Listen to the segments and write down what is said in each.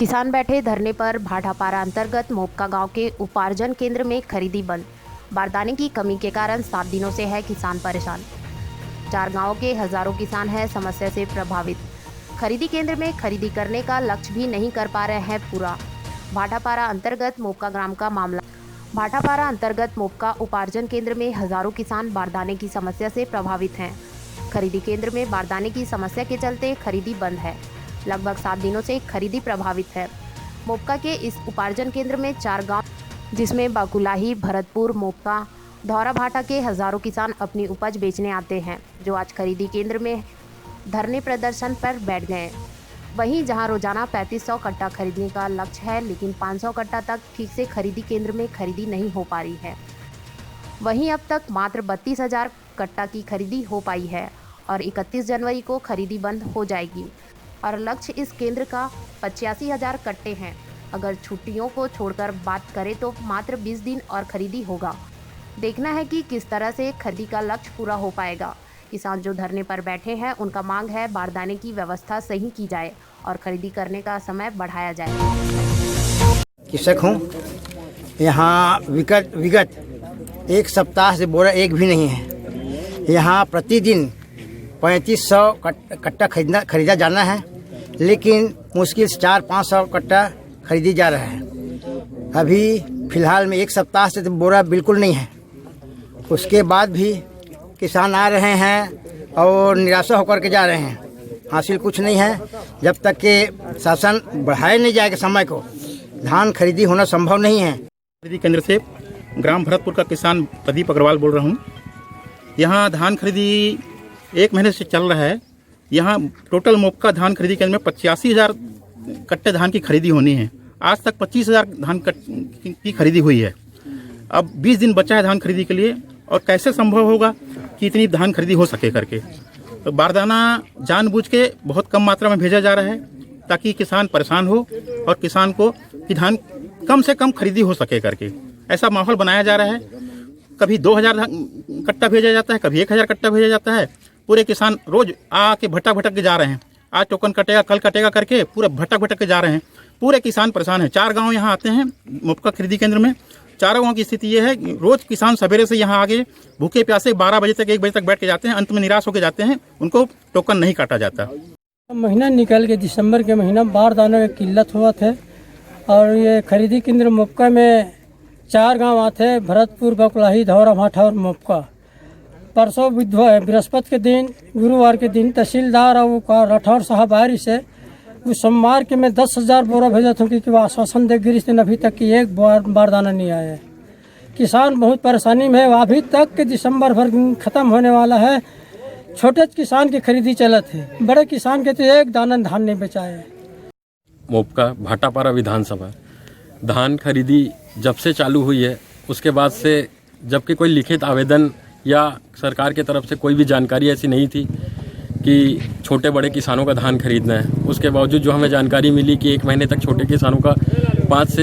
किसान बैठे धरने पर भाटापारा अंतर्गत मोपका गांव के उपार्जन केंद्र में खरीदी बंद। बारदाने की कमी के कारण 7 दिनों से है किसान परेशान। 4 गांवों के हजारों किसान हैं समस्या से प्रभावित। खरीदी केंद्र में खरीदी करने का लक्ष्य भी नहीं कर पा रहे हैं पूरा। भाटापारा अंतर्गत मोपका ग्राम का मामला। भाटापारा अंतर्गत मोपका उपार्जन केंद्र में हजारों किसान बारदाने की समस्या से प्रभावित हैं। खरीदी केंद्र में बारदाने की समस्या के चलते खरीदी बंद है। लगभग 7 दिनों से खरीदी प्रभावित है। मोपका के इस उपार्जन केंद्र में 4 गांव जिसमें बाकुलाही, भरतपुर, मोपका, धौरा भाटा के हजारों किसान अपनी उपज बेचने आते हैं, जो आज खरीदी केंद्र में धरने प्रदर्शन पर बैठ गए। वहीं जहां रोजाना 3500 कट्टा खरीदने का लक्ष्य है, लेकिन 500 कट्टा तक ठीक से खरीदी केंद्र में खरीदी नहीं हो पा रही है। वहीं अब तक मात्र 32,000 कट्टा की खरीदी हो पाई है और 31 जनवरी को खरीदी बंद हो जाएगी और लक्ष्य इस केंद्र का 85,000 कट्टे हैं। अगर छुट्टियों को छोड़कर बात करें तो मात्र 20 दिन और खरीदी होगा। देखना है कि किस तरह से खरीदी का लक्ष्य पूरा हो पाएगा। किसान जो धरने पर बैठे हैं, उनका मांग है बारदाने की व्यवस्था सही की जाए और खरीदी करने का समय बढ़ाया जाए। कृषक हूँ। यहाँ विगत 1 सप्ताह से बोरा एक भी नहीं है। यहाँ प्रतिदिन 3500 कट्टा खरीदा जाना है, लेकिन मुश्किल से 400-500 कट्टा खरीदी जा रहा है। अभी फ़िलहाल में 1 सप्ताह से तो बोरा बिल्कुल नहीं है। उसके बाद भी किसान आ रहे हैं और निराशा होकर के जा रहे हैं। हासिल कुछ नहीं है। जब तक के शासन बढ़ाए नहीं जाएगा समय को, धान खरीदी होना संभव नहीं है। खरीदी केंद्र से ग्राम भरतपुर का किसान प्रदीप अग्रवाल बोल रहा हूँ। यहाँ धान खरीदी 1 महीने से चल रहा है। यहाँ टोटल मोपका धान खरीदी केंद्र में 85,000 कट्टे धान की खरीदी होनी है। आज तक 25,000 धान की खरीदी हुई है। अब 20 दिन बचा है धान खरीदी के लिए, और कैसे संभव होगा कि इतनी धान खरीदी हो सके करके। तो बारदाना जानबूझ के बहुत कम मात्रा में भेजा जा रहा है ताकि किसान परेशान हो और किसान को कि धान कम से कम खरीदी हो सके करके ऐसा माहौल बनाया जा रहा है। कभी 2,000 कट्टा भेजा जाता है, कभी 1,000 कट्टा भेजा जाता है। पूरे किसान रोज आके भटक के जा रहे हैं। आज टोकन कटेगा, कल कटेगा करके पूरे भटक के जा रहे हैं। पूरे किसान परेशान हैं। 4 गांव यहाँ आते हैं मोपका खरीदी केंद्र में। 4 गांव की स्थिति ये है, रोज किसान सवेरे से यहाँ आगे भूखे प्यासे 12 बजे तक 1 बजे तक बैठ के जाते हैं। अंत में निराश होकर जाते हैं। उनको टोकन नहीं काटा जाता। महीना निकल के दिसंबर के महीना बारदाने की किल्लत हुआ थे और ये खरीदी केंद्र मोपका में 4 गांव आते हैं, भरतपुर, बाकुलाही, धौरा भाटा और मोपका। परसों बृहस्पति के दिन, गुरुवार के दिन तहसीलदार और राठौर साहब बाहरी से वो सोमवार के मैं 10,000 बोरा भेजा था, क्योंकि वो आश्वासन दे गिरी से अभी तक की एक बारदाना नहीं आया है। किसान बहुत परेशानी में है। अभी तक के दिसंबर भर ख़त्म होने वाला है। छोटे किसान की खरीदी चलत है, बड़े किसान के तो एक दाना धान नहीं बेचा है। मोपका भाटापारा विधानसभा धान खरीदी जब से चालू हुई है, उसके बाद से जबकि कोई लिखित आवेदन या सरकार की तरफ से कोई भी जानकारी ऐसी नहीं थी कि छोटे बड़े किसानों का धान खरीदना है। उसके बावजूद जो हमें जानकारी मिली कि 1 महीने तक छोटे किसानों का 5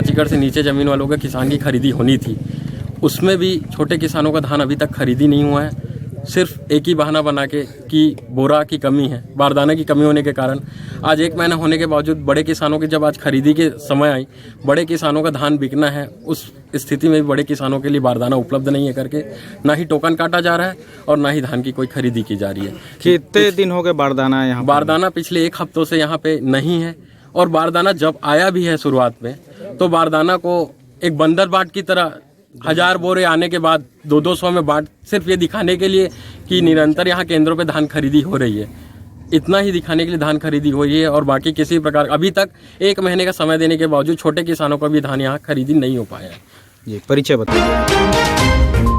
एकड़ से नीचे ज़मीन वालों का किसान की खरीदी होनी थी, उसमें भी छोटे किसानों का धान अभी तक खरीदी नहीं हुआ है। सिर्फ एक ही बहाना बना के कि बोरा की कमी है, बारदाने की कमी होने के कारण आज 1 महीना होने के बावजूद बड़े किसानों की जब आज खरीदी के समय आई, बड़े किसानों का धान बिकना है, उस स्थिति में भी बड़े किसानों के लिए बारदाना उपलब्ध नहीं है करके ना ही टोकन काटा जा रहा है और ना ही धान की कोई खरीदी की जा रही है। कितने दिन हो गए बारदाना यहाँ? बारदाना पिछले 1 हफ्तों से यहाँ पे नहीं है, और बारदाना जब आया भी है शुरुआत में, तो बारदाना को एक बंदर बाट की तरह 1000 बोरे आने के बाद 200-200 में बांट, सिर्फ ये दिखाने के लिए कि निरंतर यहाँ केंद्रों पे धान खरीदी हो रही है। इतना ही दिखाने के लिए धान खरीदी हो रही है, और बाकी किसी प्रकार अभी तक 1 महीने का समय देने के बावजूद छोटे किसानों का भी धान यहाँ खरीदी नहीं हो पाया है। ये परिचय बताइए।